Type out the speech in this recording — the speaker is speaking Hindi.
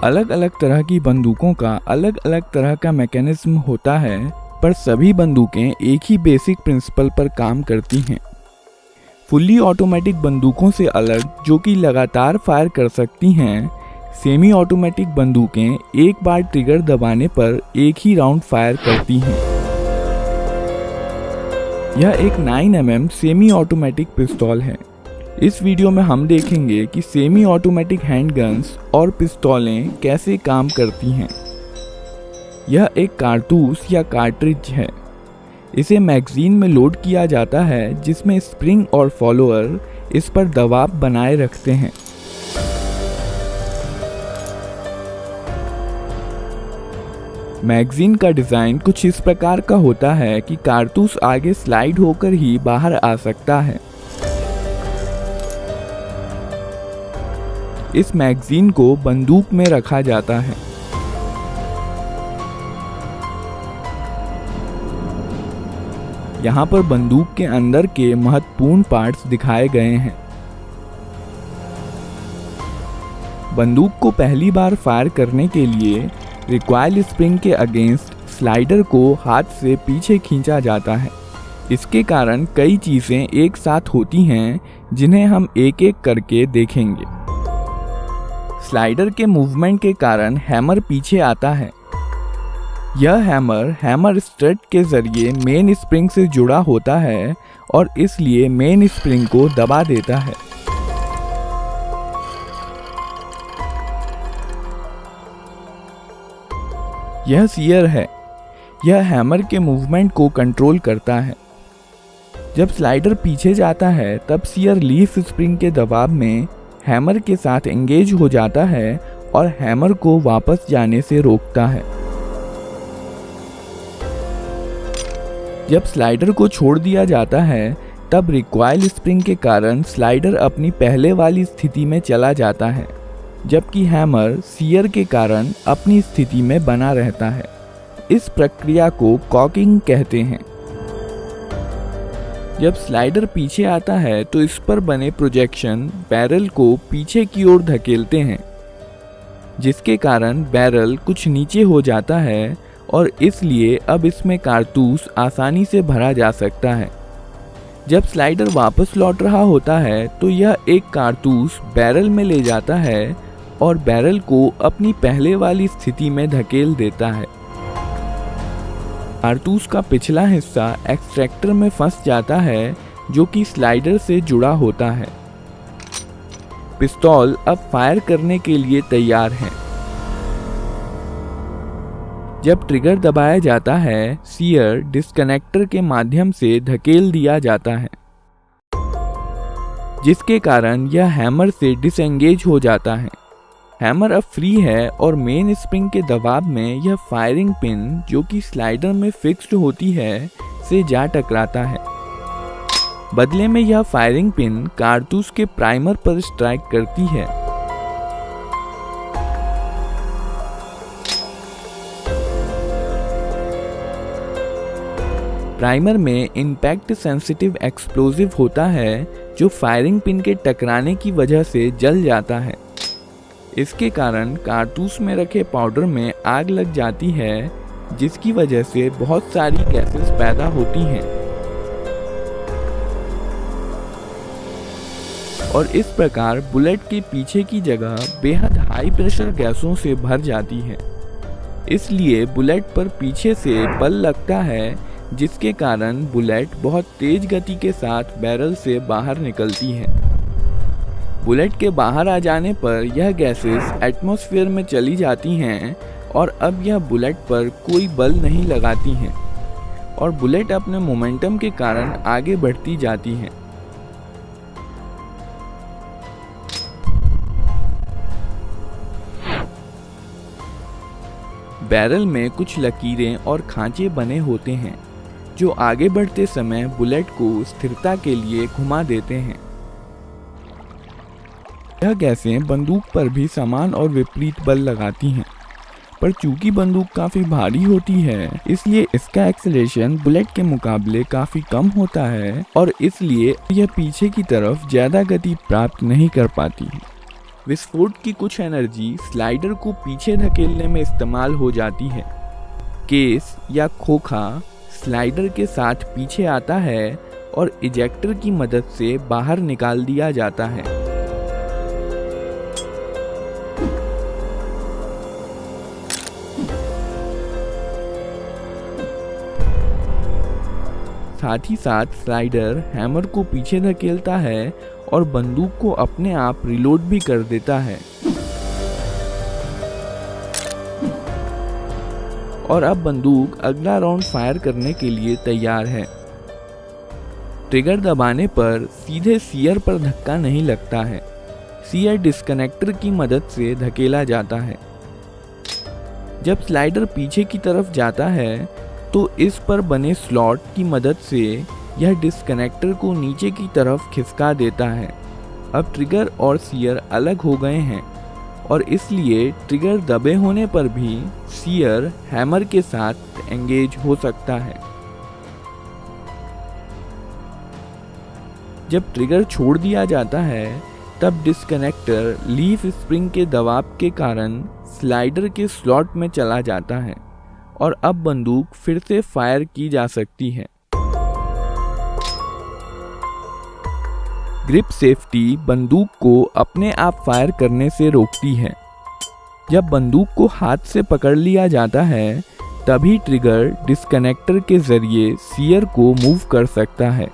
अलग अलग तरह की बंदूकों का अलग अलग तरह का मैकेनिज्म होता है, पर सभी बंदूकें एक ही बेसिक प्रिंसिपल पर काम करती हैं। फुल्ली ऑटोमेटिक बंदूकों से अलग, जो कि लगातार फायर कर सकती हैं, सेमी ऑटोमेटिक बंदूकें एक बार ट्रिगर दबाने पर एक ही राउंड फायर करती हैं। यह एक 9mm सेमी ऑटोमेटिक पिस्तौल है। इस वीडियो में हम देखेंगे कि सेमी ऑटोमेटिक हैंडगन्स और पिस्तौलें कैसे काम करती हैं। यह एक कारतूस या कार्ट्रिज है। इसे मैगजीन में लोड किया जाता है, जिसमें स्प्रिंग और फॉलोअर इस पर दबाव बनाए रखते हैं। मैगजीन का डिज़ाइन कुछ इस प्रकार का होता है कि कारतूस आगे स्लाइड होकर ही बाहर आ सकता है। इस मैगजीन को बंदूक में रखा जाता है। यहाँ पर बंदूक के अंदर के महत्वपूर्ण पार्ट्स दिखाए गए हैं। बंदूक को पहली बार फायर करने के लिए रिकॉइल स्प्रिंग के अगेंस्ट स्लाइडर को हाथ से पीछे खींचा जाता है। इसके कारण कई चीज़ें एक साथ होती हैं, जिन्हें हम एक एक करके देखेंगे। स्लाइडर के मूवमेंट के कारण हैमर पीछे आता है। यह हैमर स्ट्रट के जरिए मेन स्प्रिंग से जुड़ा होता है और इसलिए मेन स्प्रिंग को दबा देता है। यह सीयर है। यह हैमर के मूवमेंट को कंट्रोल करता है। जब स्लाइडर पीछे जाता है, तब सीयर लीफ स्प्रिंग के दबाव में हैमर के साथ एंगेज हो जाता है और हैमर को वापस जाने से रोकता है। जब स्लाइडर को छोड़ दिया जाता है, तब रिकॉइल स्प्रिंग के कारण स्लाइडर अपनी पहले वाली स्थिति में चला जाता है, जबकि हैमर सीयर के कारण अपनी स्थिति में बना रहता है। इस प्रक्रिया को कॉकिंग कहते हैं। जब स्लाइडर पीछे आता है, तो इस पर बने प्रोजेक्शन बैरल को पीछे की ओर धकेलते हैं, जिसके कारण बैरल कुछ नीचे हो जाता है और इसलिए अब इसमें कारतूस आसानी से भरा जा सकता है। जब स्लाइडर वापस लौट रहा होता है, तो यह एक कारतूस बैरल में ले जाता है और बैरल को अपनी पहले वाली स्थिति में धकेल देता है। कारतूस का पिछला हिस्सा एक्सट्रैक्टर में फंस जाता है, जो कि स्लाइडर से जुड़ा होता है। पिस्तौल अब फायर करने के लिए तैयार है। जब ट्रिगर दबाया जाता है, सीयर डिस्कनेक्टर के माध्यम से धकेल दिया जाता है, जिसके कारण यह हैमर से डिसएंगेज हो जाता है। हैमर अब फ्री है और मेन स्प्रिंग के दबाव में यह फायरिंग पिन, जो कि स्लाइडर में फिक्स्ड होती है, से जा टकराता है। बदले में यह फायरिंग पिन कारतूस के प्राइमर पर स्ट्राइक करती है। प्राइमर में इम्पैक्ट सेंसिटिव एक्सप्लोजिव होता है, जो फायरिंग पिन के टकराने की वजह से जल जाता है। इसके कारण कारतूस में रखे पाउडर में आग लग जाती है, जिसकी वजह से बहुत सारी गैसेस पैदा होती हैं और इस प्रकार बुलेट के पीछे की जगह बेहद हाई प्रेशर गैसों से भर जाती है। इसलिए बुलेट पर पीछे से बल लगता है, जिसके कारण बुलेट बहुत तेज गति के साथ बैरल से बाहर निकलती है। बुलेट के बाहर आ जाने पर यह गैसेस एटमॉस्फेयर में चली जाती हैं और अब यह बुलेट पर कोई बल नहीं लगाती हैं और बुलेट अपने मोमेंटम के कारण आगे बढ़ती जाती है। बैरल में कुछ लकीरें और खांचे बने होते हैं, जो आगे बढ़ते समय बुलेट को स्थिरता के लिए घुमा देते हैं। यह गैसें बंदूक पर भी समान और विपरीत बल लगाती हैं, पर चूंकि बंदूक काफ़ी भारी होती है, इसलिए इसका एक्सेलरेशन बुलेट के मुकाबले काफ़ी कम होता है और इसलिए यह पीछे की तरफ ज़्यादा गति प्राप्त नहीं कर पाती। विस्फोट की कुछ एनर्जी स्लाइडर को पीछे धकेलने में इस्तेमाल हो जाती है। केस या खोखा स्लाइडर के साथ पीछे आता है और इजेक्टर की मदद से बाहर निकाल दिया जाता है। साथ ही साथ स्लाइडर हैमर को पीछे धकेलता है और बंदूक को अपने आप रिलोड भी कर देता है। और अब बंदूक अगला राउंड फायर करने के लिए तैयार है। ट्रिगर दबाने पर सीधे सीयर पर धक्का नहीं लगता है। सीयर डिस्कनेक्टर की मदद से धकेला जाता है। जब स्लाइडर पीछे की तरफ जाता है तो इस पर बने स्लॉट की मदद से यह डिस्कनेक्टर को नीचे की तरफ खिसका देता है। अब ट्रिगर और सीयर अलग हो गए हैं और इसलिए ट्रिगर दबे होने पर भी सीयर हैमर के साथ एंगेज हो सकता है। जब ट्रिगर छोड़ दिया जाता है तब डिस्कनेक्टर लीफ स्प्रिंग के दबाव के कारण स्लाइडर के स्लॉट में चला जाता है और अब बंदूक फिर से फायर की जा सकती है। ग्रिप सेफ्टी बंदूक को अपने आप फायर करने से रोकती है। जब बंदूक को हाथ से पकड़ लिया जाता है तभी ट्रिगर डिस्कनेक्टर के जरिए सीयर को मूव कर सकता है।